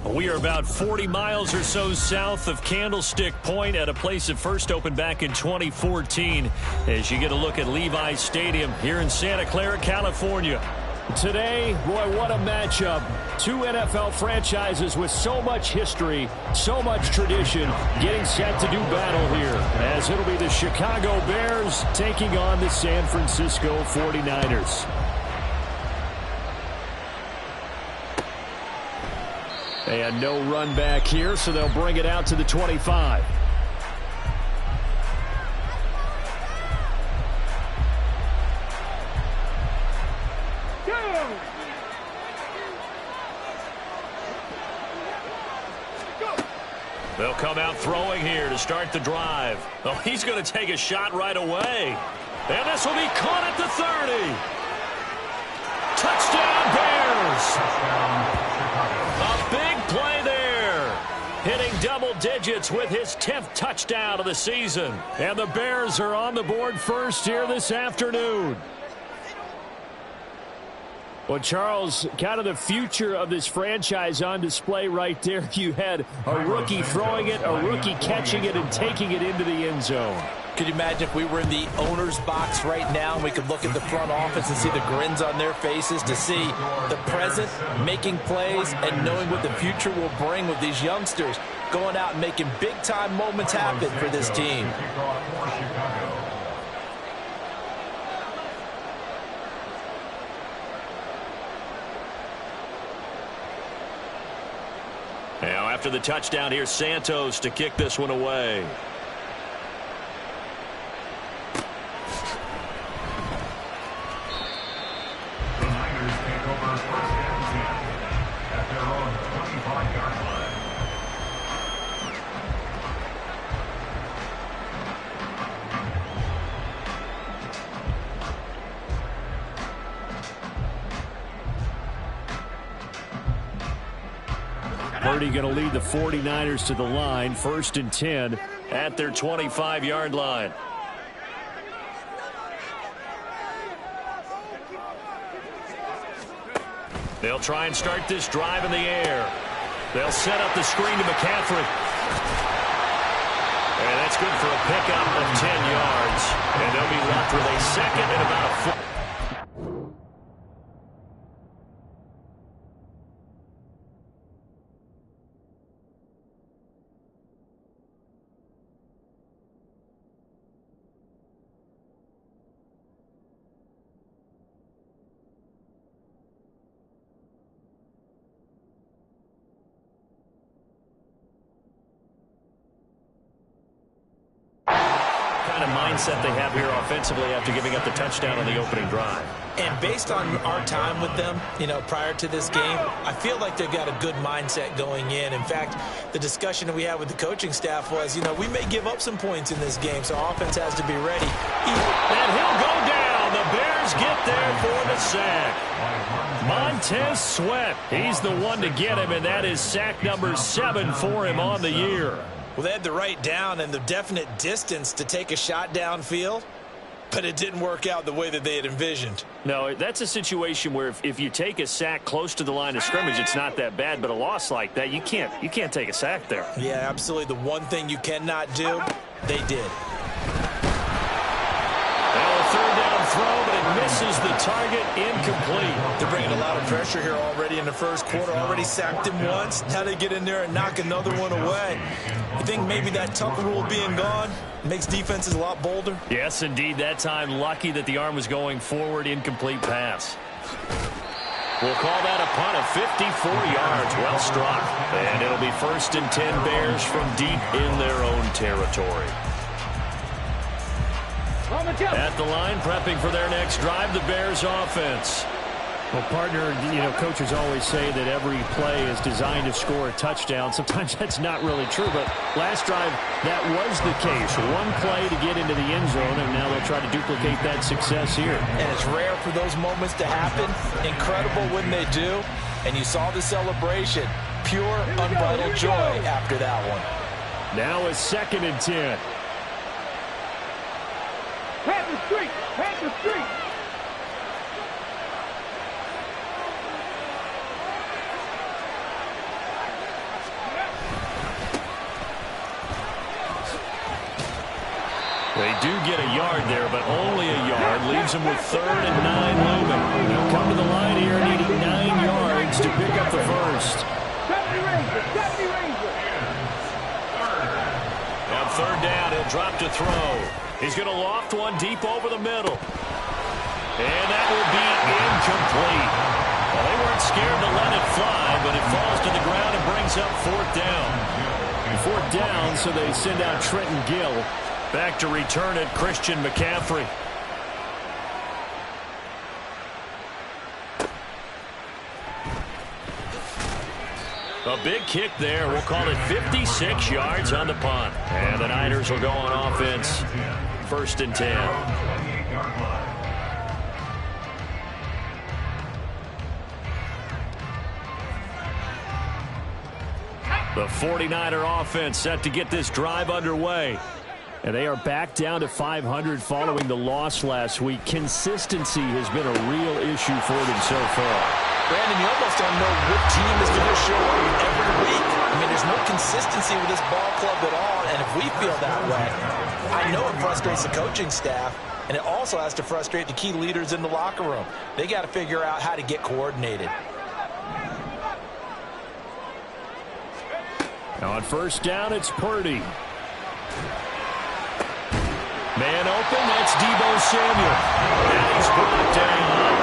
We are about 40 miles or so south of Candlestick Point at a place that first opened back in 2014 as you get a look at Levi's Stadium here in Santa Clara, California. Today, boy, what a matchup. Two NFL franchises with so much history, so much tradition, getting set to do battle here, as it'll be the Chicago Bears taking on the San Francisco 49ers. And no run back here, so they'll bring it out to the 25. They'll come out throwing here to start the drive. Oh, he's going to take a shot right away. And this will be caught at the 30. Touchdown, Bears! A big play there. Hitting double digits with his 10th touchdown of the season. And the Bears are on the board first here this afternoon. Well, Charles, kind of the future of this franchise on display right there. You had a rookie throwing it, a rookie catching it, and taking it into the end zone. Could you imagine if we were in the owner's box right now and we could look at the front office and see the grins on their faces, to see the present making plays and knowing what the future will bring with these youngsters going out and making big-time moments happen for this team. Now, after the touchdown, here's Santos to kick this one away. The Niners take over first and 10 at their own 25-yard line. Purdy going to lead the 49ers to the line, first and 10 at their 25-yard line. They'll try and start this drive in the air. They'll set up the screen to McCaffrey. And that's good for a pickup of 10 yards. And they'll be left with a second and about a foot. Mindset they have here offensively after giving up the touchdown on the opening drive. And based on our time with them, prior to this game, I feel like they've got a good mindset going in. In fact, the discussion that we had with the coaching staff was, we may give up some points in this game, so offense has to be ready. And he'll go down. The Bears get there for the sack. Montez Sweat, he's the one to get him, and that is sack number 7 for him on the year. Well, they had the right down and the definite distance to take a shot downfield, but it didn't work out the way that they had envisioned. No, that's a situation where if you take a sack close to the line of scrimmage, it's not that bad, but a loss like that, you can't take a sack there. Yeah, absolutely. The one thing you cannot do, they did. Third down throw, but it misses the target, incomplete. They're bringing a lot of pressure here already in the first quarter. Already sacked him once. Now they get in there and knock another one away. You think maybe that tuck rule being gone makes defenses a lot bolder? Yes, indeed. That time, lucky that the arm was going forward, incomplete pass. We'll call that a punt of 54 yards. Well struck. And it'll be first and 10 Bears from deep in their own territory. At the line, prepping for their next drive, the Bears offense. Well, partner, coaches always say that every play is designed to score a touchdown. Sometimes that's not really true, but last drive, that was the case. One play to get into the end zone, and now they'll try to duplicate that success here. And it's rare for those moments to happen. Incredible when they do. And you saw the celebration. Pure, unbridled joy after that one. Now a second and 10. Head the street! Head the street! They do get a yard there, but only a yard. Leaves them with 3rd and 9 looming. They'll come to the line here needing 9 yards to pick up the first. On 3rd down, he'll drop to throw. He's going to loft one deep over the middle. And that will be incomplete. Well, they weren't scared to let it fly, but it falls to the ground and brings up 4th down. 4th down, so they send out Trenton Gill. Back to return it, Christian McCaffrey. A big kick there. We'll call it 56 yards on the punt. And the Niners will go on offense. 1st and 10. The 49er offense set to get this drive underway. And they are back down to 500 following the loss last week. Consistency has been a real issue for them so far. Brandon, you almost don't know what team is going to show up every week. I mean, there's no consistency with this ball club at all, and if we feel that way, I know it frustrates the coaching staff, and it also has to frustrate the key leaders in the locker room. They got to figure out how to get coordinated. On 1st down, it's Purdy. Man open, that's Deebo Samuel. And he's brought down.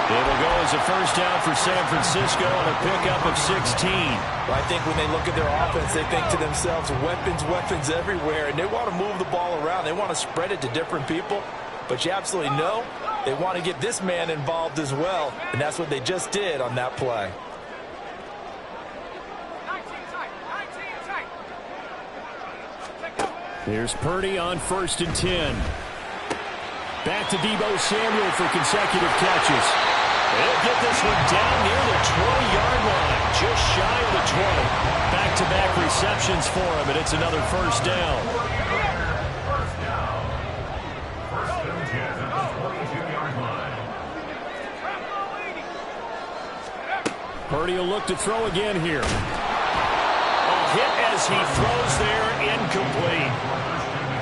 It'll go as a 1st down for San Francisco on a pickup of 16. Well, I think when they look at their offense, they think to themselves, weapons everywhere, and they want to move the ball around. They want to spread it to different people, but you absolutely know they want to get this man involved as well, and that's what they just did on that play. Here's Purdy on 1st and 10. Back to Deebo Samuel for consecutive catches. They'll get this one down near the 20-yard line, just shy of the 20. Back-to-back receptions for him, and it's another 1st down. First down. 1st and 10 at the 22-yard line. Purdy will look to throw again here. Hit as he throws there, incomplete.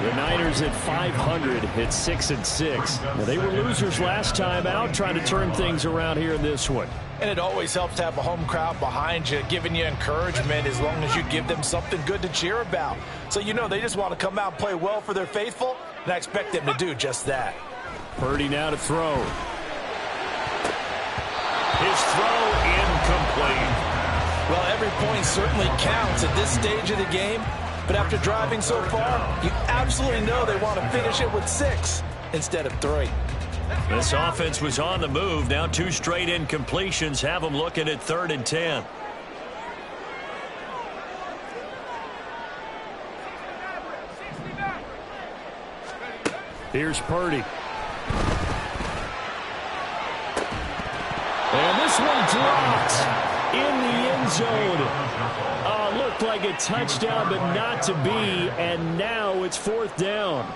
The Niners at 500 at 6-6. Now, they were losers last time out, trying to turn things around here in this one. And it always helps to have a home crowd behind you, giving you encouragement as long as you give them something good to cheer about. So you know they just want to come out and play well for their faithful, and I expect them to do just that. Purdy now to throw. His throw incomplete. Well, every point certainly counts at this stage of the game, but after driving so far, you absolutely know they want to finish it with 6 instead of 3. This offense was on the move. Now 2 straight incompletions have them looking at 3rd and 10. Here's Purdy. And this one dropped in the end zone. Looked like a touchdown, but not to be, and now it's 4th down.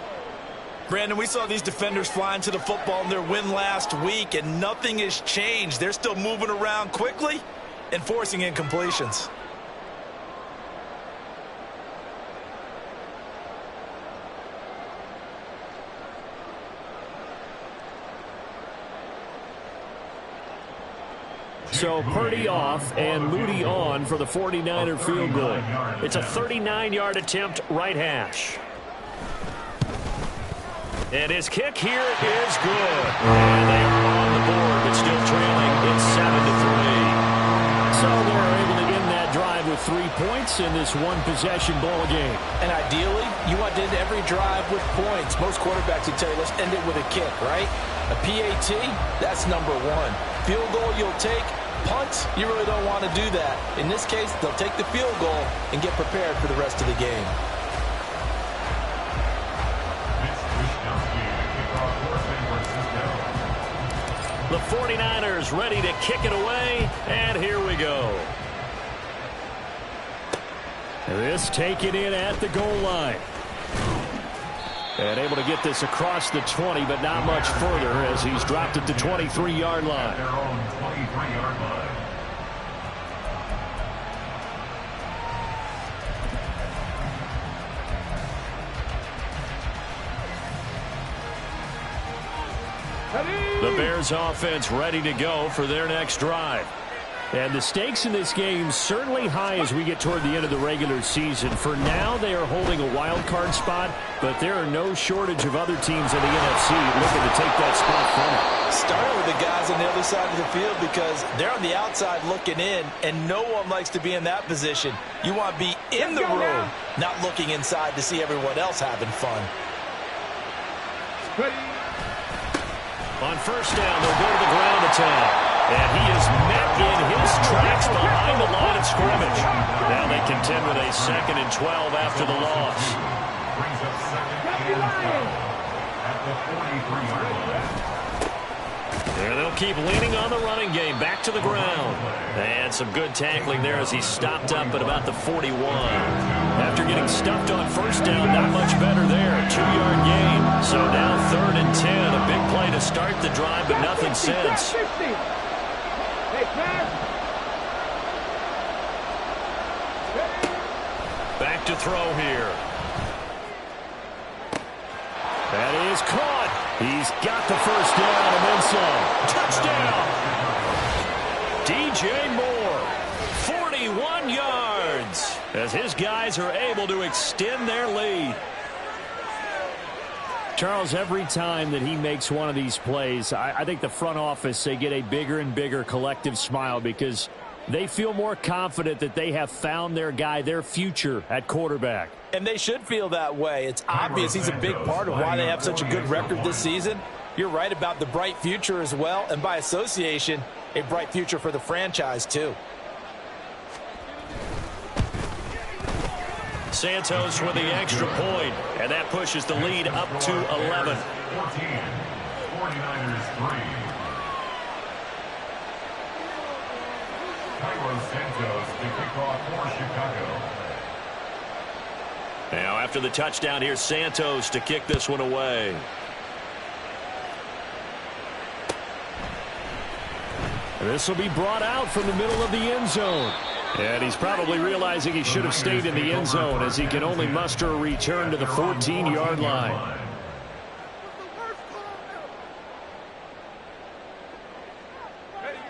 Brandon, we saw these defenders flying to the football in their win last week, and nothing has changed. They're still moving around quickly and forcing incompletions. So Purdy off and Moody on for the 49er field goal. It's a 39-yard attempt, right hash. And his kick here is good. And they are on the board, but still trailing. It's 7-3. So they're able to end that drive with 3 points in this one-possession ball game. And ideally, you want to end every drive with points. Most quarterbacks would tell you, let's end it with a kick, right? A PAT, that's number 1. Field goal you'll take. Punts, you really don't want to do that. In this case, they'll take the field goal and get prepared for the rest of the game. The 49ers ready to kick it away, and here we go. This taken in at the goal line. And able to get this across the 20, but not much further as he's dropped it to 23-yard line. Their own 23-yard line. Bears offense ready to go for their next drive. And the stakes in this game certainly high as we get toward the end of the regular season. For now, they are holding a wild card spot, but there are no shortage of other teams in the NFC looking to take that spot from them. Starting with the guys on the other side of the field because they're on the outside looking in, and no one likes to be in that position. You want to be in the room, not looking inside to see everyone else having fun. On first down, they'll go to the ground attack. And he is met in his tracks behind the line of scrimmage. Now they contend with a 2nd and 12 after the loss. Brings up 2nd and 12 at the 43-yard line. And they'll keep leaning on the running game. Back to the ground. And some good tackling there as he stopped up at about the 41. After getting stuffed on first down, not much better there. 2-yard gain. So now 3rd and 10. A big play to start the drive, but nothing since. Back to throw here. That is caught. He's got the first down and then some. Touchdown. DJ Moore, 41 yards, as his guys are able to extend their lead. Charles, every time that he makes one of these plays, I think the front office, they get a bigger and bigger collective smile because they feel more confident that they have found their guy, their future at quarterback. And they should feel that way. It's obvious he's a big part of why they have such a good record this season. You're right about the bright future as well, and by association, a bright future for the franchise too. Santos with the extra point, and that pushes the lead up to 11. 14, 49ers 3. Carlos Santos to kick off for Chicago. Now after the touchdown, here's Santos to kick this one away. This will be brought out from the middle of the end zone. And he's probably realizing he should have stayed in the end zone as he can only muster a return to the 14-yard line.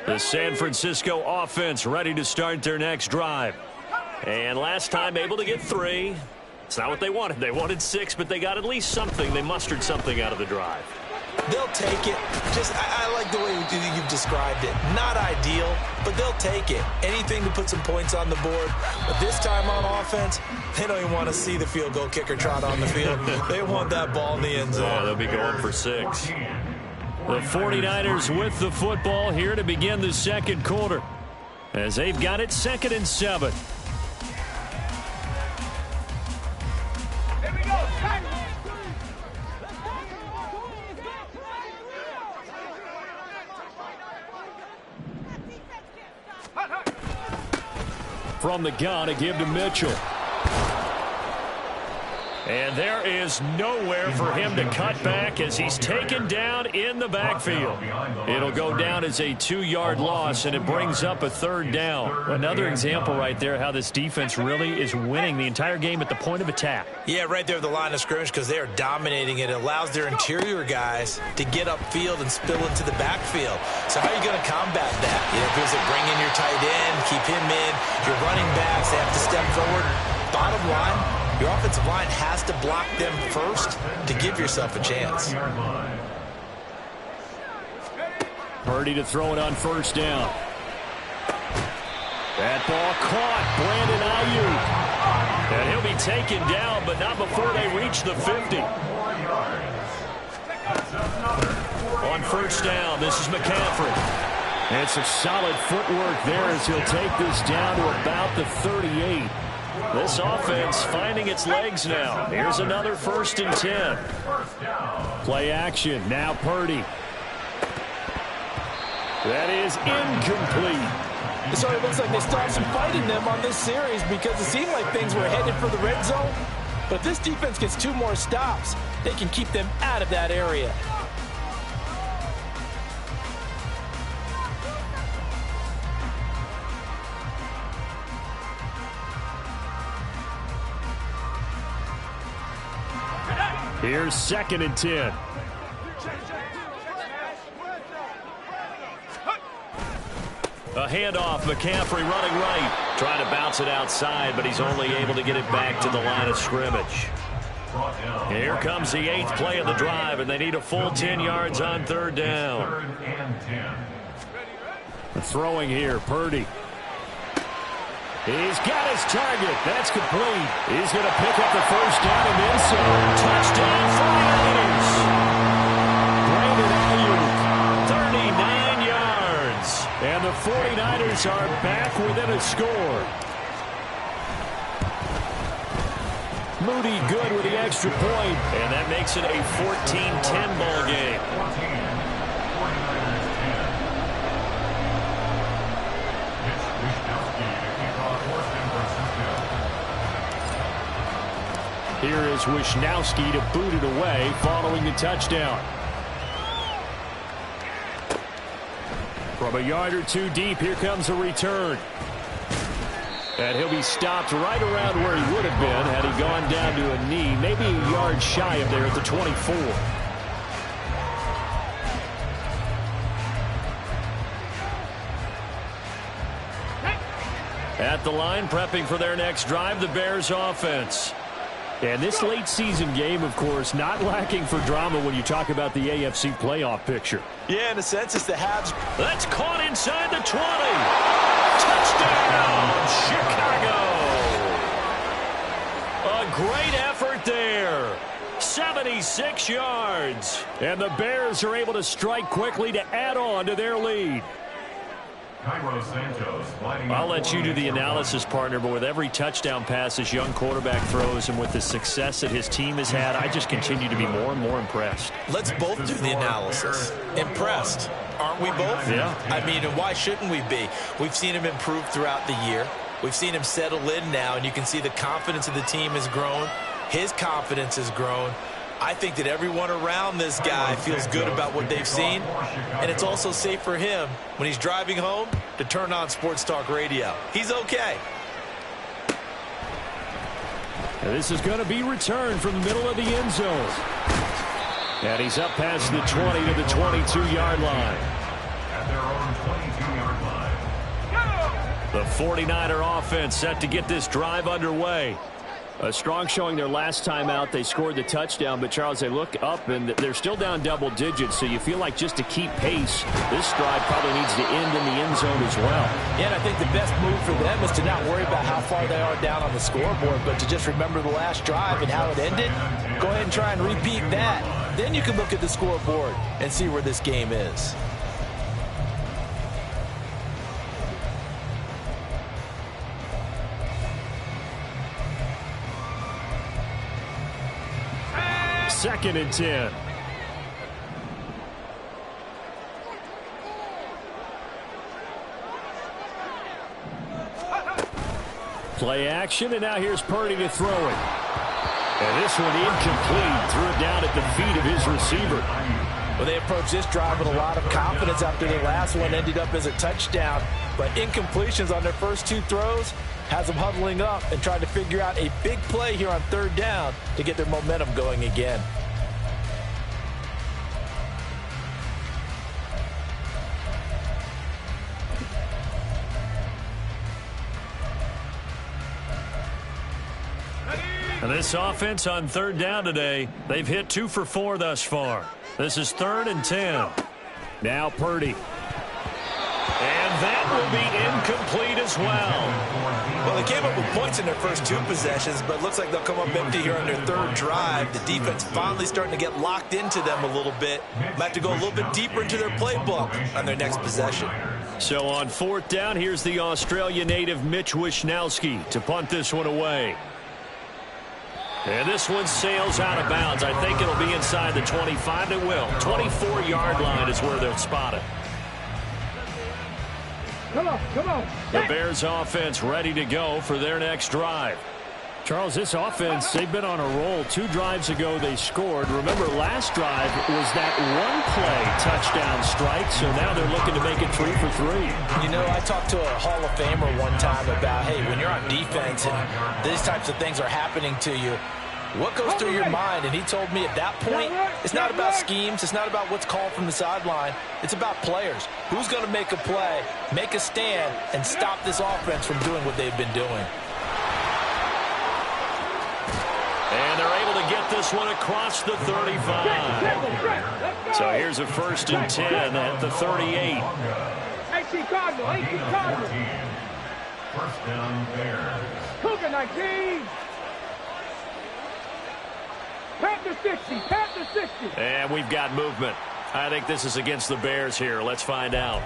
The San Francisco offense ready to start their next drive. And last time able to get 3. It's not what they wanted. They wanted 6, but they got at least something. They mustered something out of the drive. They'll take it. I like the way you've described it. Not ideal, but they'll take it. Anything to put some points on the board. But this time on offense, they don't even want to see the field goal kicker trot on the field. They want that ball in the end zone. Yeah, they'll be going for 6. The 49ers with the football here to begin the second quarter, as they've got it 2nd and 7. Here we go. From the gun, a give to Mitchell. And there is nowhere for him to cut back as he's taken down in the backfield. It'll go down as a 2-yard loss, and it brings up a 3rd down. Another example right there how this defense really is winning the entire game at the point of attack. Yeah, right there at the line of scrimmage because they are dominating it. It allows their interior guys to get upfield and spill into the backfield. So how are you going to combat that? You know, because they bring in your tight end, keep him in. Your running backs, they have to step forward. Bottom line, your offensive line has to block them first to give yourself a chance. Purdy to throw it on first down. That ball caught. Brandon Ayuk. And he'll be taken down, but not before they reach the 50. On first down, this is McCaffrey. And some solid footwork there as he'll take this down to about the 38. This offense finding its legs now. Here's another 1st and 10. Play action. Now Purdy. That is incomplete. So it looks like they still have some fight in them on this series because it seemed like things were headed for the red zone. But if this defense gets 2 more stops, they can keep them out of that area. Here's 2nd and 10. The handoff, McCaffrey running right. Trying to bounce it outside, but he's only able to get it back to the line of scrimmage. Here comes the 8th play of the drive, and they need a full 10 yards on 3rd down. Throwing here, Purdy. He's got his target. That's complete. He's going to pick up the 1st down and then some. Touchdown 49ers. Brandon Ayuk. 39 yards. And the 49ers are back within a score. Moody good with the extra point. And that makes it a 14-10 ball game. Here is Wishnowski to boot it away following the touchdown. From a yard or two deep, here comes a return. And he'll be stopped right around where he would have been had he gone down to a knee, maybe a yard shy of there at the 24. At the line, prepping for their next drive, the Bears offense. And this late season game, of course, not lacking for drama when you talk about the AFC playoff picture. Yeah, in a sense, it's the Habs. That's caught inside the 20. Touchdown, Chicago. A great effort there. 76 yards. And the Bears are able to strike quickly to add on to their lead. I'll let you do the analysis, partner, but with every touchdown pass this young quarterback throws and with the success that his team has had, I just continue to be more and more impressed. Let's both do the analysis. Impressed. Aren't we both? Yeah. I mean, and why shouldn't we be? We've seen him improve throughout the year. We've seen him settle in now, and you can see the confidence of the team has grown. His confidence has grown. I think that everyone around this guy feels good about what they've seen, and it's also safe for him when he's driving home to turn on Sports Talk Radio. He's okay. And this is going to be returned from the middle of the end zone. And he's up past the 20 to the 22-yard line. At their own 22-yard line. The 49er offense set to get this drive underway. A strong showing their last time out. They scored the touchdown, but, Charles, they look up, and they're still down double digits, so you feel like just to keep pace, this drive probably needs to end in the end zone as well. Yeah, and I think the best move for them is to not worry about how far they are down on the scoreboard, but to just remember the last drive and how it ended. Go ahead and try and repeat that. Then you can look at the scoreboard and see where this game is. Second and 10. Play action, and now here's Purdy to throw it. And this one incomplete. Threw it down at the feet of his receiver. Well, they approached this drive with a lot of confidence after the last one ended up as a touchdown. But incompletions on their first two throws has them huddling up and trying to figure out a big play here on 3rd down to get their momentum going again. And this offense on 3rd down today, they've hit 2 for 4 thus far. This is 3rd and 10. Now Purdy. And that will be incomplete as well. Well, they came up with points in their first 2 possessions, but it looks like they'll come up empty here on their 3rd drive. The defense finally starting to get locked into them a little bit. Might have to go a little bit deeper into their playbook on their next possession. So on 4th down, here's the Australia native Mitch Wishnowski to punt this one away. And this one sails out of bounds. I think it'll be inside the 25. It will. 24-yard line is where they'll spot it. Come on. The Bears offense ready to go for their next drive. Charles, this offense, they've been on a roll. 2 drives ago they scored. Remember, last drive was that one-play touchdown strike, so now they're looking to make it 3 for 3. You know, I talked to a Hall of Famer one time about, hey, when you're on defense and these types of things are happening to you, What goes through your mind? And he told me at that point, it's not about schemes. It's not about what's called from the sideline. It's about players. Who's going to make a play, make a stand, and stop this offense from doing what they've been doing. And they're able to get this one across the 35. So here's a 1st and 10 at the 38. First down Bears. Cougar 19. Panther 60. Panther 60. And we've got movement. I think this is against the Bears here. Let's find out.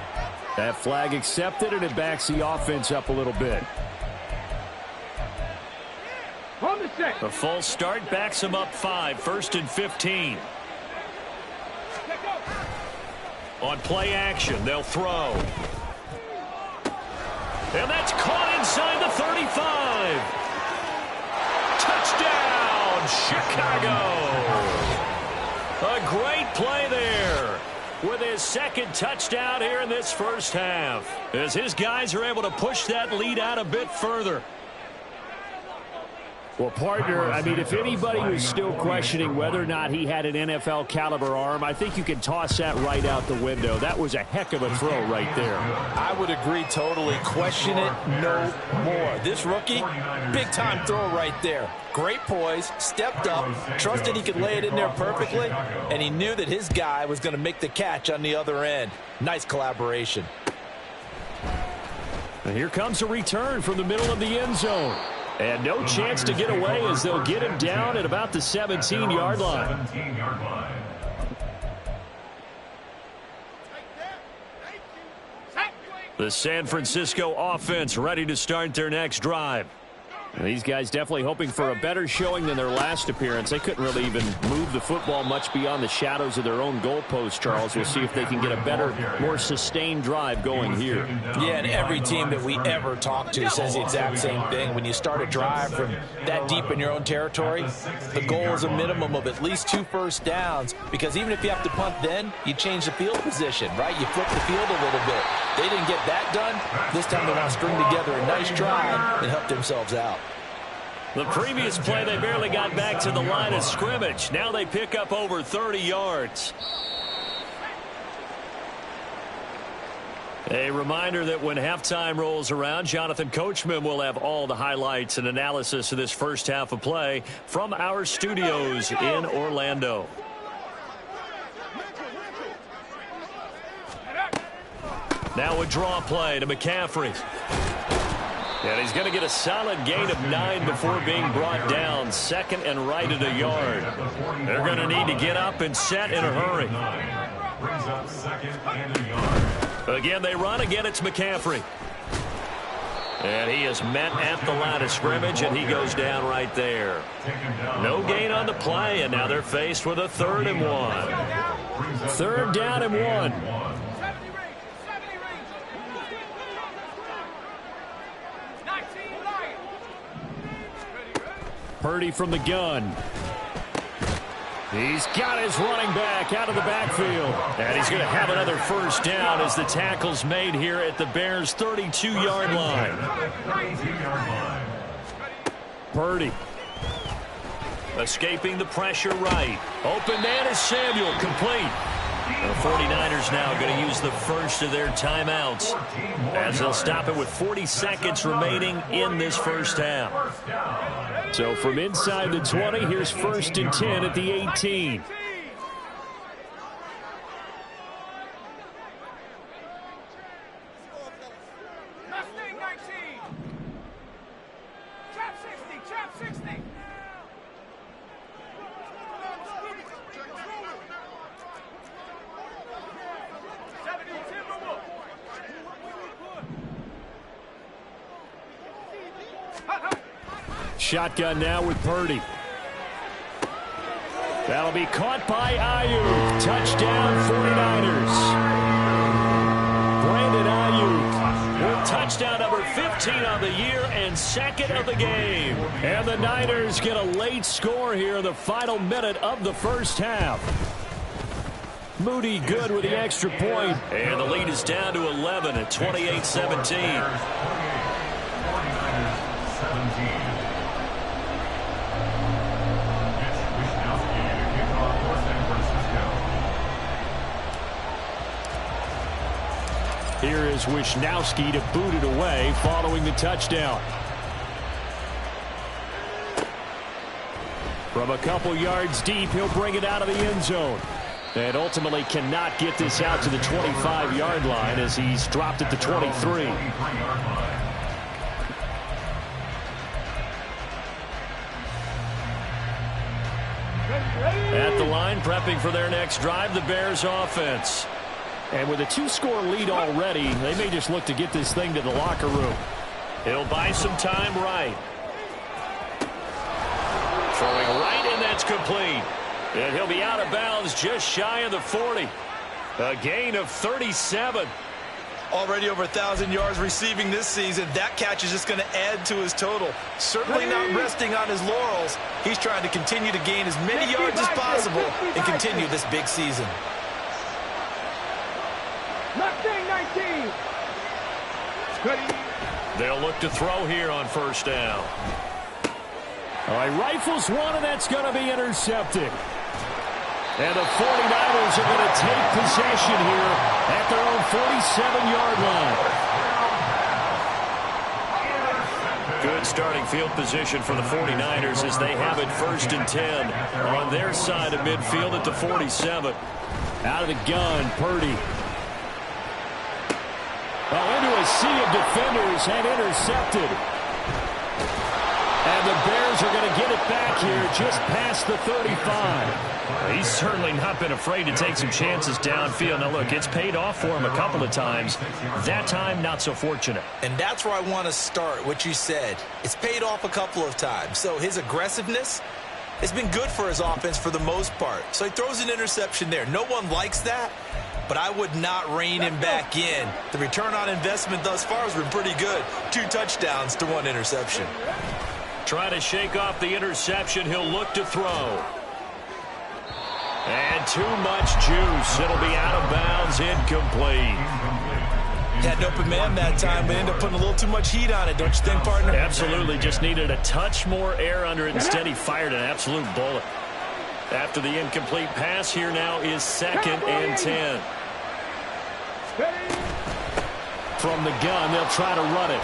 That flag accepted, and it backs the offense up a little bit. On the set. The false start backs them up 5. 1st and 15. On play action, they'll throw. And that's caught inside the 35. Touchdown, Chicago. A great play there with his 2nd touchdown here in this first half, as his guys are able to push that lead out a bit further. Well, partner, I mean, if anybody was still questioning whether or not he had an NFL caliber arm, I think you can toss that right out the window. That was a heck of a throw right there. I would agree totally. Question it no more. This rookie, big-time throw right there. Great poise, stepped up, trusted he could lay it in there perfectly, and he knew that his guy was going to make the catch on the other end. Nice collaboration. And here comes a return from the middle of the end zone. And no chance to get away as they'll get him down at about the 17-yard line. The San Francisco offense ready to start their next drive. These guys definitely hoping for a better showing than their last appearance. They couldn't really even move the football much beyond the shadows of their own goalpost, Charles. We'll see if they can get a better, more sustained drive going here. Yeah, and every team that we ever talk to says the exact same thing. When you start a drive from that deep in your own territory, the goal is a minimum of at least 2 first downs, because even if you have to punt then, you change the field position, right? You flip the field a little bit. They didn't get that done. This time they want to string together a nice drive and help themselves out. The previous play, they barely got back to the line of scrimmage. Now they pick up over 30 yards. A reminder that when halftime rolls around, Jonathan Coachman will have all the highlights and analysis of this first half of play from our studios in Orlando. Now a draw play to McCaffrey. And he's going to get a solid gain of 9 before being brought down. 2nd and right at a yard. They're going to need to get up and set in a hurry. Again, they run. Again, it's McCaffrey. And he is met at the line of scrimmage, and he goes down right there. No gain on the play, and now they're faced with a 3rd and 1. 3rd down and 1. Purdy from the gun. He's got his running back out of the backfield. And he's going to have another first down as the tackle's made here at the Bears' 32-yard line. Purdy. Escaping the pressure right. Open man is Samuel, complete. The 49ers now going to use the first of their timeouts as they'll stop it with 40 seconds remaining in this first half. So from inside the 20, here's 1st and 10 at the 18. Shotgun now with Purdy. That'll be caught by Ayuk. Touchdown 49ers. Brandon Ayuk with touchdown number 15 on the year and 2nd of the game. And the Niners get a late score here in the final minute of the first half. Moody good with the extra point. And the lead is down to 11 at 28-17. allows Wisnowski to boot it away following the touchdown. From a couple yards deep, he'll bring it out of the end zone. And ultimately cannot get this out to the 25-yard line as he's dropped at the 23. At the line, prepping for their next drive, the Bears offense. And with a 2-score lead already, they may just look to get this thing to the locker room. He'll buy some time right. Throwing right, and that's complete. And he'll be out of bounds just shy of the 40. A gain of 37. Already over 1,000 yards receiving this season. That catch is just going to add to his total. Certainly not resting on his laurels. He's trying to continue to gain as many yards as possible and continue this big season. 19. They'll look to throw here on first down. All right, rifles one, and that's going to be intercepted. And the 49ers are going to take possession here at their own 47-yard line. Good starting field position for the 49ers as they have it 1st and 10 on their side of midfield at the 47. Out of the gun, Purdy. Oh, into a sea of defenders and intercepted. And the Bears are going to get it back here just past the 35. He's certainly not been afraid to take some chances downfield. Now, look, it's paid off for him a couple of times. That time, not so fortunate. And that's where I want to start, what you said. It's paid off a couple of times. So his aggressiveness has been good for his offense for the most part. So he throws an interception there. No one likes that, but I would not rein him back in. The return on investment thus far has been pretty good. 2 touchdowns to 1 interception. Trying to shake off the interception. He'll look to throw. And too much juice. It'll be out of bounds, incomplete. Had an open man that time, but ended up putting a little too much heat on it, don't you think, partner? Absolutely. Just needed a touch more air under it. Instead, he fired an absolute bullet. After the incomplete pass, here now is 2nd and 10. From the gun, they'll try to run it.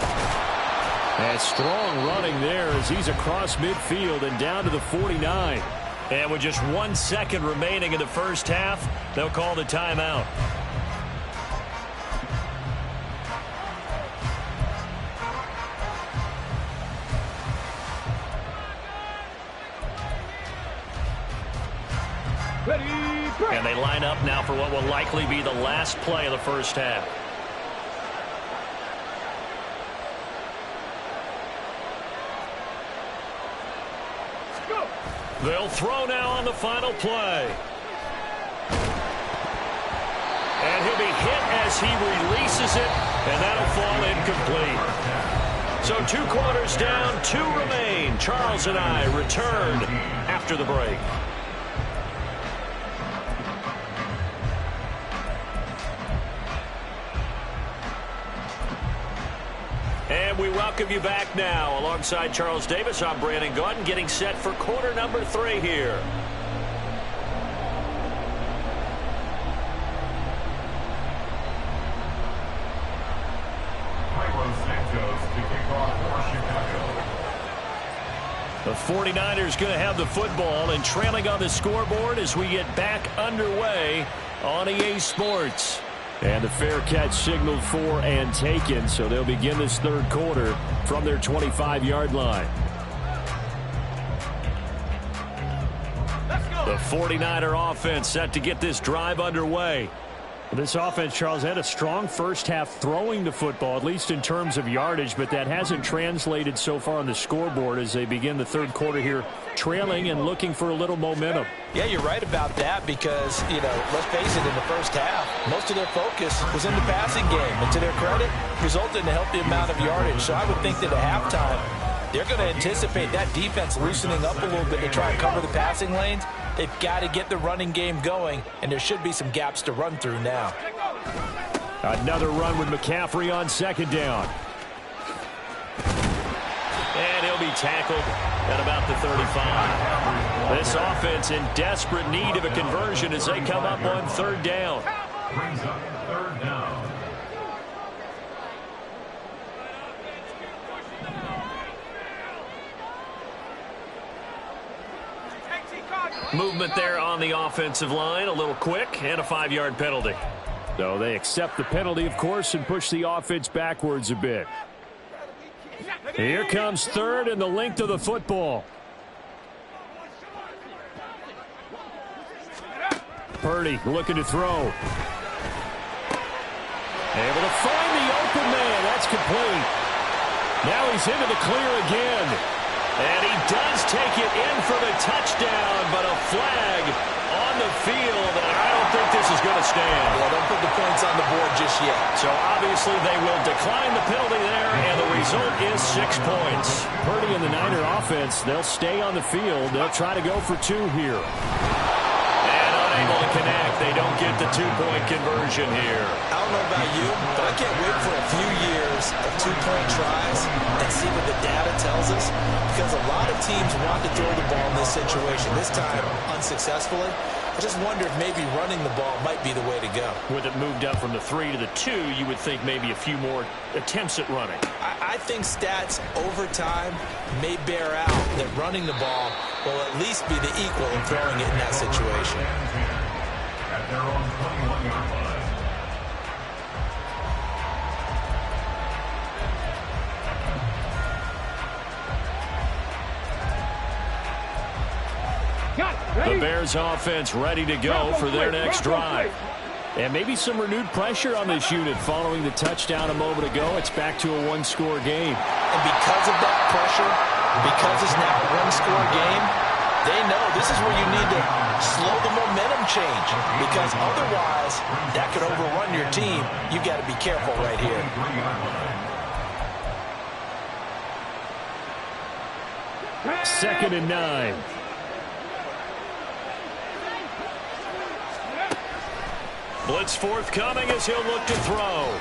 And strong running there as he's across midfield and down to the 49. And with just 1 second remaining in the first half, they'll call the timeout. And they line up now for what will likely be the last play of the first half. They'll throw now on the final play. And he'll be hit as he releases it, and that'll fall incomplete. So 2 quarters down, 2 remain. Charles and I return after the break. And we welcome you back now. Alongside Charles Davis, I'm Brandon Gaudin, getting set for quarter number 3 here. The 49ers going to have the football and trailing on the scoreboard as we get back underway on EA Sports. And the fair catch signaled for and taken, so they'll begin this 3rd quarter from their 25-yard line. The 49er offense set to get this drive underway. This offense, Charles, had a strong first half throwing the football, at least in terms of yardage, but that hasn't translated so far on the scoreboard as they begin the 3rd quarter here, trailing and looking for a little momentum. Yeah, you're right about that because, let's face it, in the first half, most of their focus was in the passing game. And to their credit, resulted in a healthy amount of yardage. So I would think that at halftime, they're going to anticipate that defense loosening up a little bit to try and cover the passing lanes. They've got to get the running game going, and there should be some gaps to run through now. Another run with McCaffrey on 2nd down. And he'll be tackled at about the 35. This offense in desperate need of a conversion as they come up on 3rd down. Movement there on the offensive line, a little quick, and a 5-yard penalty. So they accept the penalty, of course, and push the offense backwards a bit. Here comes third and the length of the football. Purdy looking to throw. Able to find the open man. That's complete. Now he's into the clear again. And he does take it in for the touchdown, but a flag on the field, and I don't think this is going to stand. Yeah, don't put the points on the board just yet. So obviously they will decline the penalty there, and the result is 6 points. Purdy and the Niner offense, they'll stay on the field. They'll try to go for 2 here. And unable to connect. They don't get the 2-point conversion here. I don't know about you, but I can't wait for a few years of 2-point tries and see what the data tells us, because a lot of teams want to throw the ball in this situation, this time unsuccessfully. I just wonder if maybe running the ball might be the way to go. With it moved up from the 3 to the 2, you would think maybe a few more attempts at running. I think stats over time may bear out that running the ball will at least be the equal of throwing it in that situation. At their own 21-yard line. The Bears offense ready to go for their next drive. And maybe some renewed pressure on this unit following the touchdown a moment ago. It's back to a 1-score game. And because of that pressure, because it's now a 1-score game, they know this is where you need to slow the momentum change, because otherwise that could overrun your team. You got to be careful right here. Second and 9. Blitz forthcoming as he'll look to throw.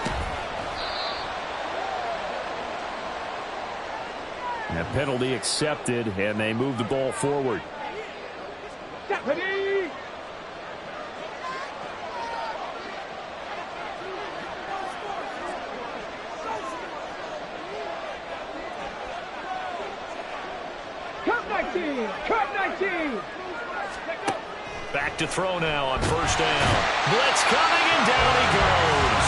That penalty accepted, and they move the ball forward. Ready? Cut 19! Cut 19! Back to throw now on first down. Blitz coming, and down he goes.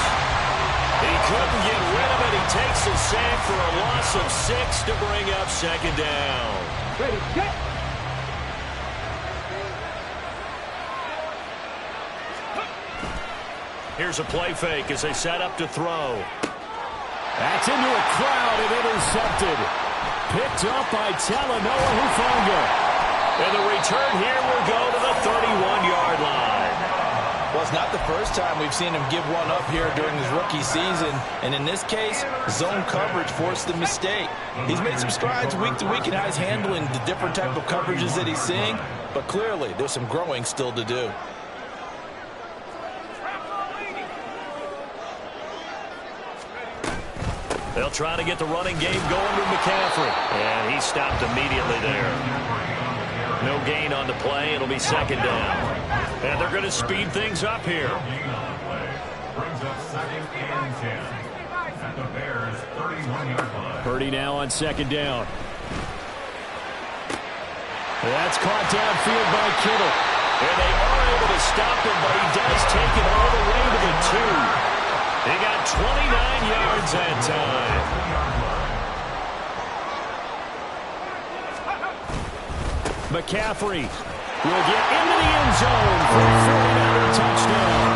He couldn't get rid of it. He takes a sack for a loss of 6 to bring up second down. Ready, set! Here's a play fake as they set up to throw. That's into a crowd and intercepted. Picked up by Talanoa Hufanga. And the return here will go to the 31-yard line. Well, it's not the first time we've seen him give one up here during his rookie season. And in this case, zone coverage forced the mistake. He's made some strides week to week in how he's handling the different type of coverages that he's seeing. But clearly, there's some growing still to do. They'll try to get the running game going with McCaffrey. And he stopped immediately there. No gain on the play. It'll be second down. And they're going to speed things up here. Brings up second and 10 at the Bears' 31-yard line. Purdy now on second down. That's caught downfield by Kittle. And they are able to stop him, but he does take it all the way to the 2. They got 29 yards that time. McCaffrey will get into the end zone for a 49er touchdown.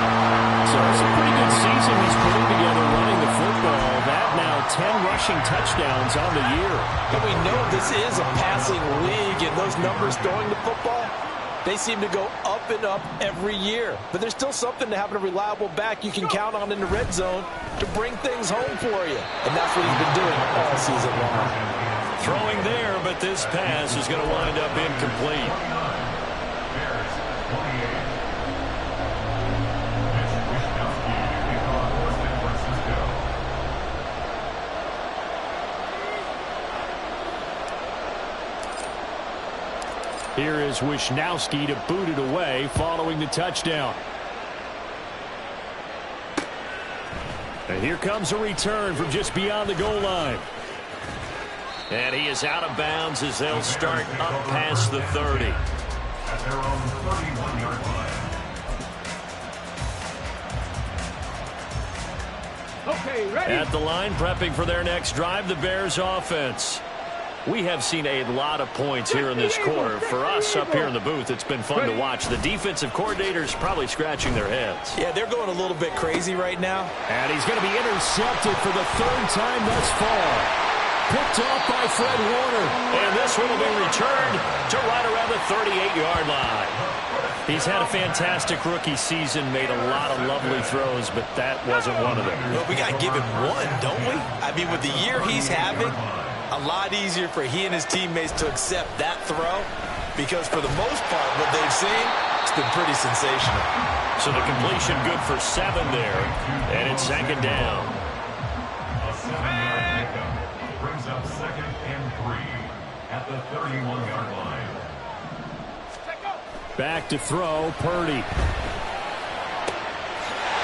So it's a pretty good season he's putting together running the football. That now 10 rushing touchdowns on the year. And we know this is a passing league, and those numbers throwing the football, they seem to go up and up every year. But there's still something to having a reliable back you can count on in the red zone to bring things home for you. And that's what he's been doing all season long. Throwing there, but this pass is going to wind up incomplete. Here is Wisnowski to boot it away following the touchdown. And here comes a return from just beyond the goal line. And he is out of bounds as they'll start up past the 30. at their own 31-yard line. Okay, ready. At the line, prepping for their next drive, the Bears offense. We have seen a lot of points here in this quarter. For us up here in the booth, it's been fun to watch. The defensive coordinators probably scratching their heads. Yeah, they're going a little bit crazy right now. And he's going to be intercepted for the third time thus far. Picked off by Fred Warner. And this one will be returned to right around the 38-yard line. He's had a fantastic rookie season, made a lot of lovely throws, but that wasn't one of them. Well, we got to give him one, don't we? I mean, with the year he's having, a lot easier for he and his teammates to accept that throw, because for the most part, what they've seen, it's been pretty sensational. So the completion good for 7 there, and it's second down. A 7-yard pickup brings up 2nd and 3 at the 31-yard line. Back to throw, Purdy.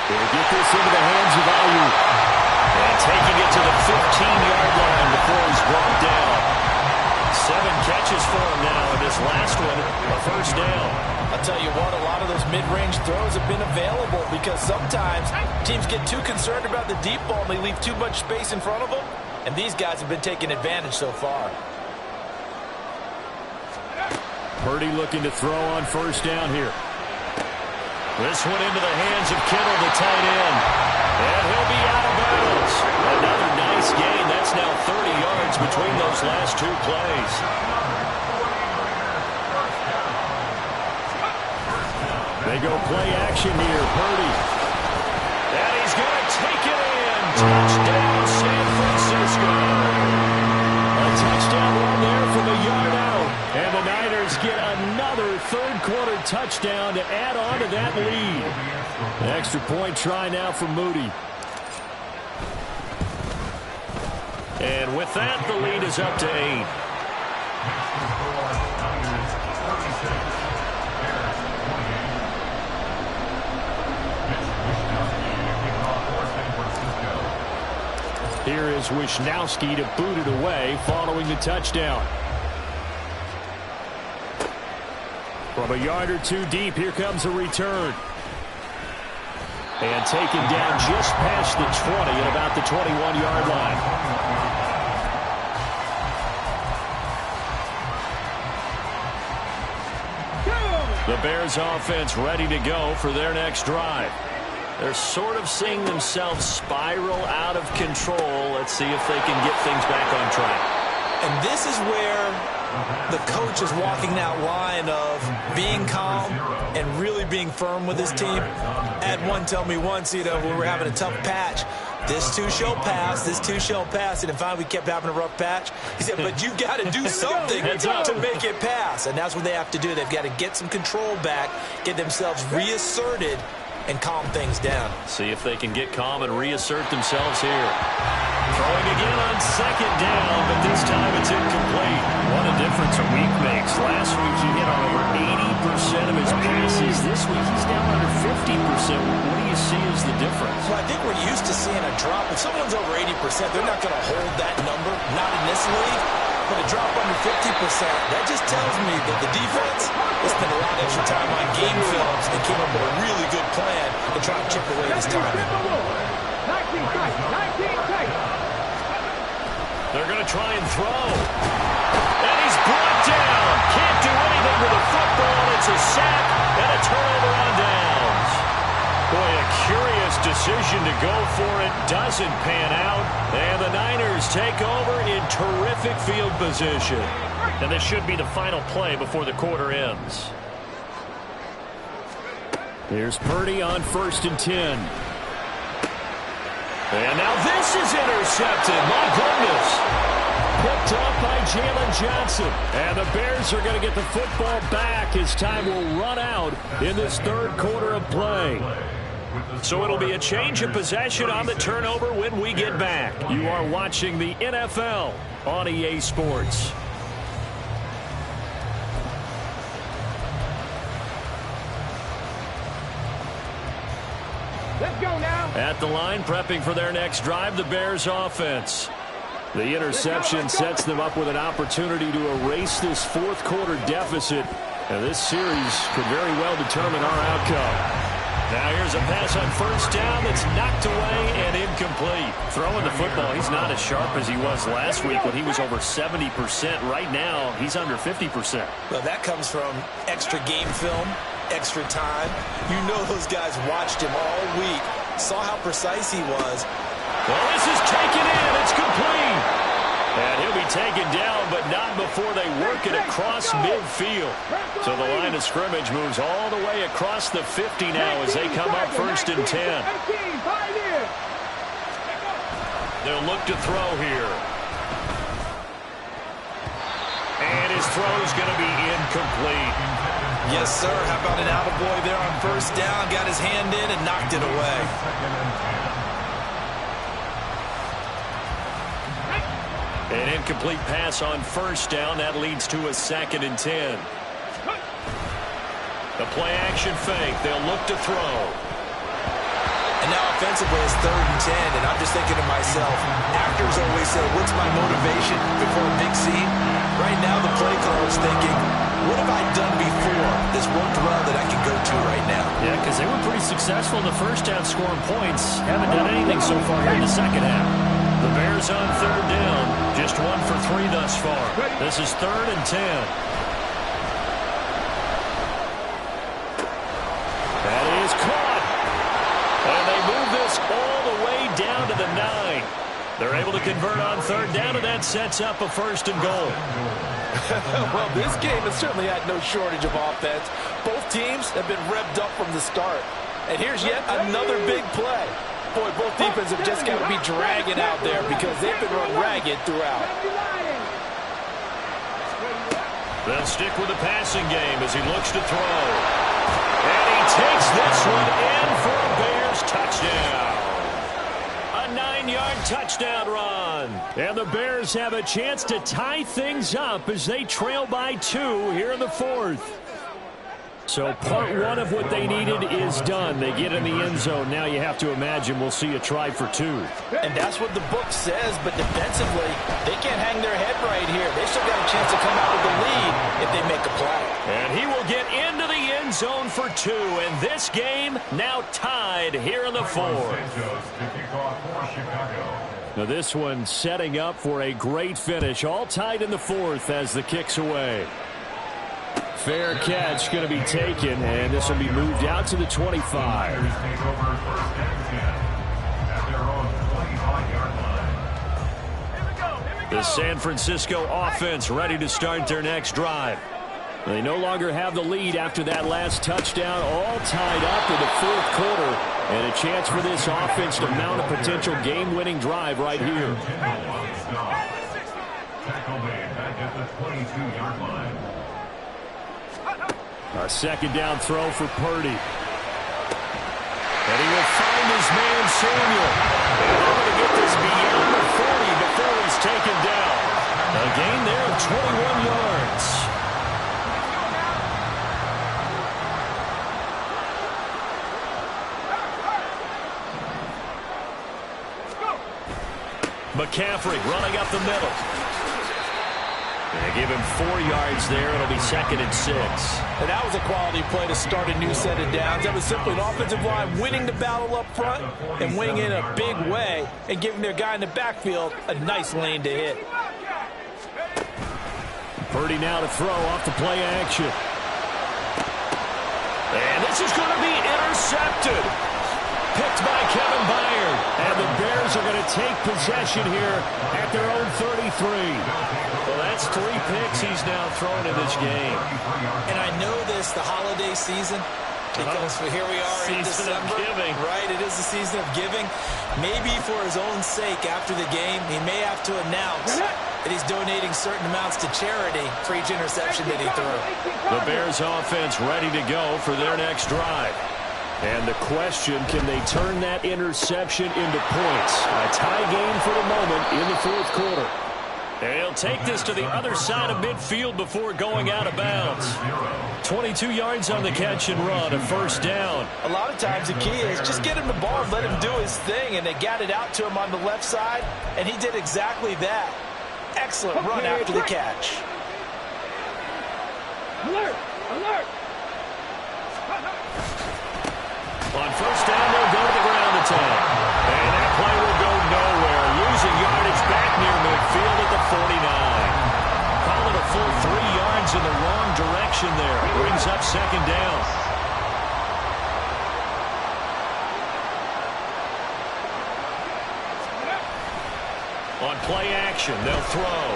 They'll get this into the hands of Ayuk. And taking it to the 15-yard line before he's brought down. 7 catches for him now, and this last one, a first down. I'll tell you what, a lot of those mid-range throws have been available because sometimes teams get too concerned about the deep ball and they leave too much space in front of them, and these guys have been taking advantage so far. Purdy looking to throw on first down here. This one into the hands of Kittle, the tight end. And he'll be out of bounds. Another nice gain. That's now 30 yards between those last 2 plays. They go play action here. Purdy. And he's going to take it in. Touchdown, San Francisco. A touchdown run there from a yard out. And the Niners get another third-quarter touchdown to add on to that lead. An extra point try now for Moody. And with that, the lead is up to 8. Here is Wishnowski to boot it away following the touchdown. From a yard or 2 deep, here comes a return. And taken down just past the 20 at about the 21-yard line. The Bears offense ready to go for their next drive. They're sort of seeing themselves spiral out of control. Let's see if they can get things back on track. And this is where the coach is walking that line of being calm and really being firm with his team. Ed one told me once, when we were having a tough patch, this too shall pass, this too shall pass. And finally we kept having a rough patch. He said, but you got to do something to make it pass. And that's what they have to do. They've got to get some control back, get themselves reasserted, and calm things down. See if they can get calm and reassert themselves here. Throwing again on second down, but this time it's incomplete. What a difference a week makes. Last week he hit on over 80% of his passes. This week he's down under 50%. What do you see as the difference? Well, I think we're used to seeing a drop. If someone's over 80%, they're not going to hold that number, not in this league. But a drop under 50%, that just tells me that the defense has spent a lot of extra time on game films and came up with a really good plan to try and chip away this time. 19 tight. They're going to try and throw. And he's brought down. Can't do anything with the football. It's a sack and a turnover on downs. Boy, a curious decision to go for it. Doesn't pan out. And the Niners take over in terrific field position. And this should be the final play before the quarter ends. Here's Purdy on 1st and 10. And now this is intercepted. My goodness. Picked up by Jalen Johnson. And the Bears are going to get the football back as time will run out in this third quarter of play. So it'll be a change of possession on the turnover when we get back. You are watching the NFL on EA Sports. Let's go now. At the line, prepping for their next drive, the Bears offense. The interception sets them up with an opportunity to erase this fourth quarter deficit Now this series could very well determine our outcome. Now here's a pass on first down that's knocked away and incomplete. Throwing the football, he's not as sharp as he was last week when he was over 70%. Right now, he's under 50%. Well, that comes from extra game film, extra time. You know those guys watched him all week, saw how precise he was. Well, this is taken in. It's complete. And he'll be taken down, but not before they work it across midfield. So the line of scrimmage moves all the way across the 50 now as they come up 1st and 10. They'll look to throw here. And his throw's going to be incomplete. Yes, sir. How about an attaboy there on first down? Got his hand in and knocked it away. An incomplete pass on first down. That leads to a 2nd and 10. The play action fake. They'll look to throw. And now offensively it's 3rd and 10. And I'm just thinking to myself, actors always say, what's my motivation before a big scene? Right now the play caller is thinking, what have I done before this worked well that I can go to right now? Yeah, because they were pretty successful in the first half scoring points. Haven't done anything so far here in the second half. The Bears on 3rd down. Just 1 for 3 thus far. This is 3rd and 10. That is caught. And they move this all the way down to the 9. They're able to convert on 3rd down, and that sets up a 1st and goal. Well, this game has certainly had no shortage of offense. Both teams have been revved up from the start. And here's yet another big play. Boy, both defenses have just got to be dragging out there because they've been run ragged throughout. They'll stick with the passing game as he looks to throw. And he takes this one in for a Bears touchdown. A 9-yard touchdown run. And the Bears have a chance to tie things up as they trail by 2 here in the 4th. So part 1 of what they needed is done. They get in the end zone. Now you have to imagine we'll see a try for 2. And that's what the book says, but defensively, they can't hang their head right here. They still got a chance to come out with the lead if they make a play. And he will get into the end zone for 2. And this game now tied here in the 4th. Now this one setting up for a great finish. All tied in the 4th as the kick's away. Fair catch going to be taken, and this will be moved out to the 25. The San Francisco offense ready to start their next drive. They no longer have the lead after that last touchdown, all tied up in the 4th quarter, and a chance for this offense to mount a potential game-winning drive right here. A 2nd down throw for Purdy. And he will find his man Samuel. And they're going to get this beyond the 40 before he's taken down. A gain there of 21 yards. McCaffrey running up the middle. They give him 4 yards there. It'll be 2nd and 6. And that was a quality play to start a new set of downs. That was simply an offensive line winning the battle up front and winning in a big way and giving their guy in the backfield a nice lane to hit. Purdy now to throw off the play action. And this is going to be intercepted. Picked by Kevin Byard. And the Bears are going to take possession here at their own 33. Well, that's 3 picks he's now thrown in this game. And I know this, the holiday season, because here we are in December. Giving. Right, it is the season of giving. Maybe for his own sake after the game, he may have to announce that he's donating certain amounts to charity for each interception that he threw. The Bears offense ready to go for their next drive. And the question, can they turn that interception into points? A tie game for the moment in the 4th quarter. And he'll take this to the other side of midfield before going out of bounds. 22 yards on the catch and run, a 1st down. A lot of times the key is just get him the ball and let him do his thing, and they got it out to him on the left side, and he did exactly that. Excellent run after the catch. Alert! Alert! On first down, they'll go to the ground attack. And that play will go nowhere. Losing yardage back near midfield at the 49. Call it a full 3 yards in the wrong direction there. Brings up second down. On play action, they'll throw.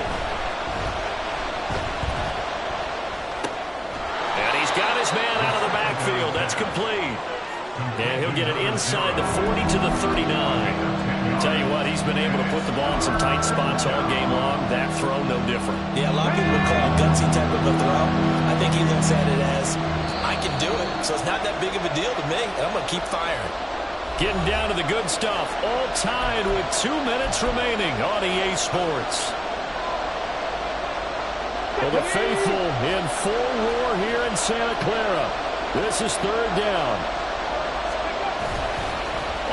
And he's got his man out of the backfield. That's complete. And he'll get it inside the 40 to the 39. Tell you what, he's been able to put the ball in some tight spots all game long. That throw, no different. Yeah, a lot of people would call it gutsy type of a throw. I think he looks at it as, I can do it. So it's not that big of a deal to me, and I'm going to keep firing. Getting down to the good stuff. All tied with 2 minutes remaining on EA Sports. Well, the faithful in full roar here in Santa Clara. This is third down.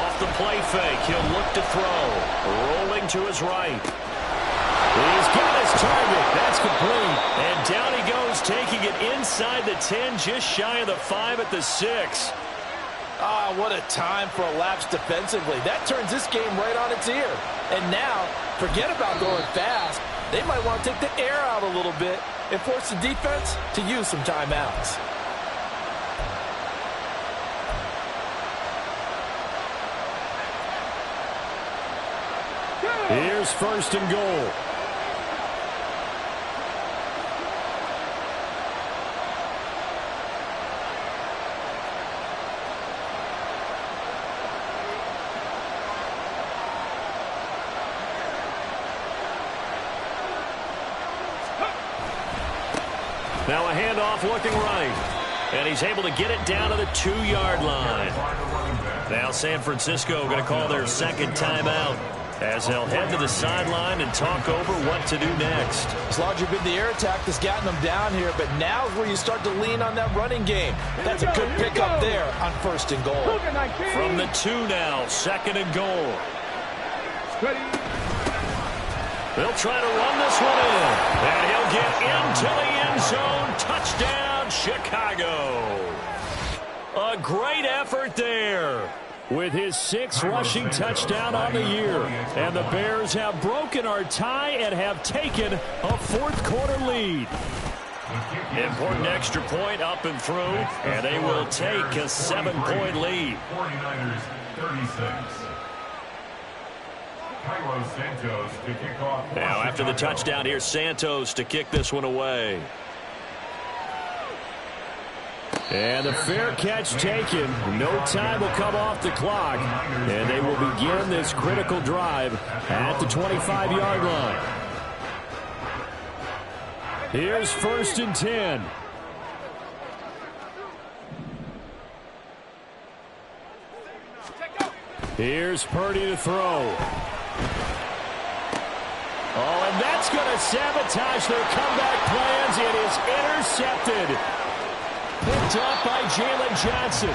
Off the play fake, he'll look to throw. Rolling to his right. He's got his target. That's complete. And down he goes, taking it inside the 10, just shy of the 5 at the 6. Ah, what a time for a lapse defensively. That turns this game right on its ear. And now, forget about going fast. They might want to take the air out a little bit and force the defense to use some timeouts. Here's first and goal. Now a handoff looking right. And he's able to get it down to the 2-yard line. Now San Francisco going to call their second timeout as they'll head to the sideline and talk over what to do next. It's largely been the air attack that's gotten them down here, but now is where you start to lean on that running game. That's a good pickup there on first and goal. From the 2 now, second and goal. They'll try to run this one in. And he'll get into the end zone. Touchdown, Chicago. A great effort there. With his 6th rushing touchdown on the year. And the Bears have broken our tie and have taken a fourth-quarter lead. Important extra point up and through. And they will take a 7-point lead. 49ers 36. Santos to kick off. Now after the touchdown, here's Santos to kick this one away. And the fair catch taken. No time will come off the clock. And they will begin this critical drive at the 25-yard line. Here's first and 10. Here's Purdy to throw. Oh, and that's going to sabotage their comeback plans. It is intercepted. Picked up by Jalen Johnson.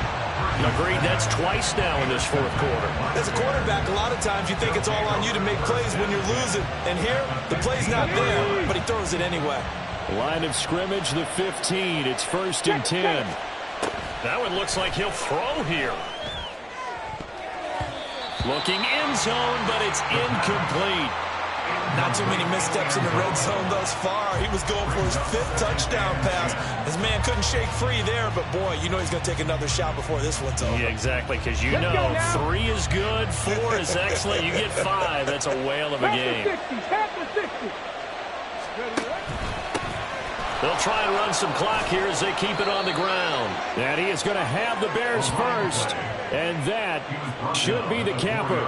Agreed, that's twice now in this fourth quarter. As a quarterback, a lot of times you think it's all on you to make plays when you're losing. And here, the play's not there, but he throws it anyway. Line of scrimmage, the 15. It's first and 10. That one looks like he'll throw here. Looking end zone, but it's incomplete. Not too many missteps in the red zone thus far. He was going for his 5th touchdown pass. His man couldn't shake free there, but boy, you know he's going to take another shot before this one's over. Yeah, exactly, because you know 3 is good, 4 is excellent. You get 5. That's a whale of a game. They'll try and run some clock here as they keep it on the ground. And he is going to have the Bears first. And that should be the capper.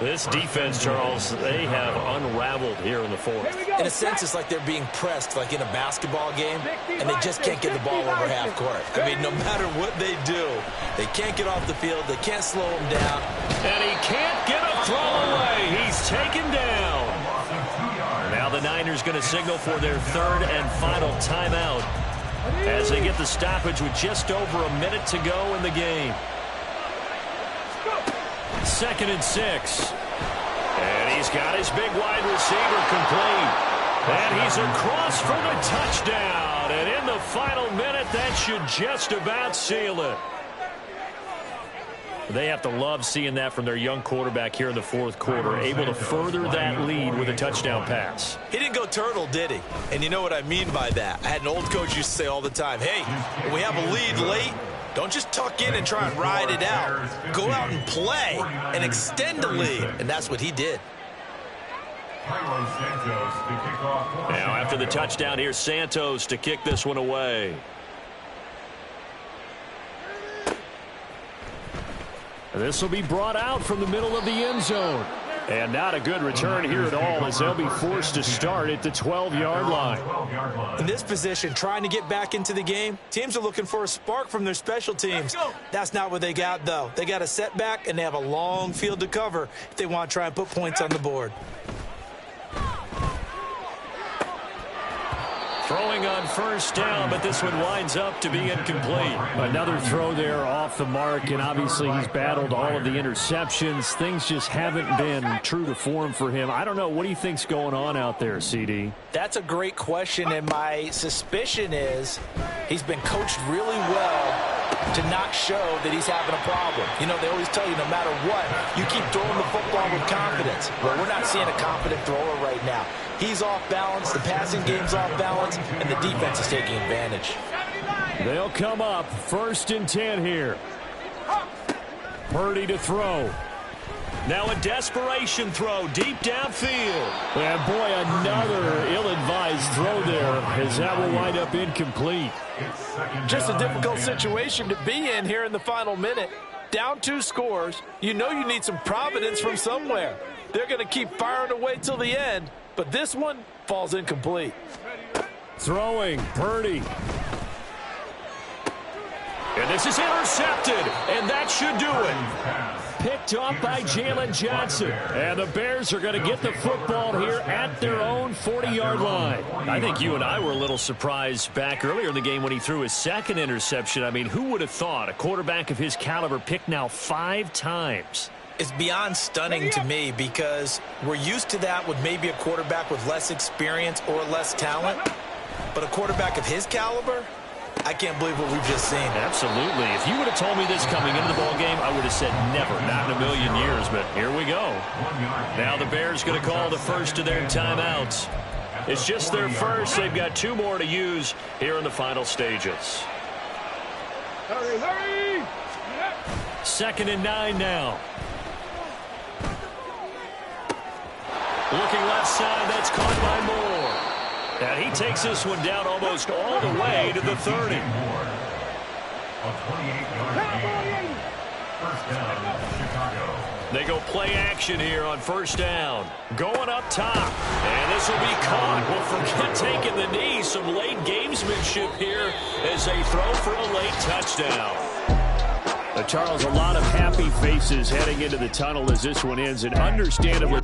This defense, Charles, they have unraveled here in the fourth. In a sense, it's like they're being pressed, like in a basketball game, and they just can't get the ball over half court. I mean, no matter what they do, they can't get off the field. They can't slow him down. And he can't get a throw away. He's taken down. Now the Niners going to signal for their 3rd and final timeout as they get the stoppage with just over a minute to go in the game. 2nd and 6. And he's got his big wide receiver complete. And he's across for the touchdown. And in the final minute, that should just about seal it. They have to love seeing that from their young quarterback here in the fourth quarter, able to further that lead with a touchdown pass. He didn't go turtle, did he? And you know what I mean by that. I had an old coach used to say all the time, hey, when we have a lead late, don't just tuck in and try and ride it out. Go out and play and extend the lead. And that's what he did. Now after the touchdown, here's Santos to kick this one away. This will be brought out from the middle of the end zone. And not a good return here at all as they'll be forced to start at the 12-yard line. In this position, trying to get back into the game, teams are looking for a spark from their special teams. That's not what they got, though. They got a setback, and they have a long field to cover if they want to try and put points on the board. Throwing on first down, but this one winds up to be incomplete. Another throw there off the mark, and obviously he's battled all of the interceptions. Things just haven't been true to form for him. I don't know. What do you think's going on out there, CD? That's a great question, and my suspicion is he's been coached really well to not show that he's having a problem. You know, they always tell you no matter what, you keep throwing the football with confidence. Well, we're not seeing a confident thrower right now. He's off balance, the passing game's off balance, and the defense is taking advantage. They'll come up 1st and 10 here. Purdy to throw. Now a desperation throw deep downfield. And boy, another ill-advised throw there as that will wind up incomplete. Just a difficult situation to be in here in the final minute. Down 2 scores. You know you need some providence from somewhere. They're going to keep firing away till the end, but this one falls incomplete. Throwing, Purdy. And this is intercepted, and that should do it. Picked off by Jalen Johnson. And the Bears are going to get the football here at their own 40-yard line. I think you and I were a little surprised back earlier in the game when he threw his second interception. I mean, who would have thought a quarterback of his caliber picked now 5 times? It's beyond stunning to me because we're used to that with maybe a quarterback with less experience or less talent. But a quarterback of his caliber, I can't believe what we've just seen. Absolutely. If you would have told me this coming into the ballgame, I would have said never, not in a million years. But here we go. Now the Bears going to call the first of their timeouts. It's just their first. They've got 2 more to use here in the final stages. Hurry, hurry! 2nd and 9 now. Looking left side, that's caught by Moore. And he takes this one down almost all the way to the 30. They go play action here on first down. Going up top. And this will be caught. Well, forget taking the knee. Some late gamesmanship here as they throw for a late touchdown. Charles, a lot of happy faces heading into the tunnel as this one ends, and understandably.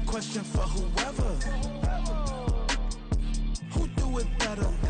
Question for whoever. Who do it better?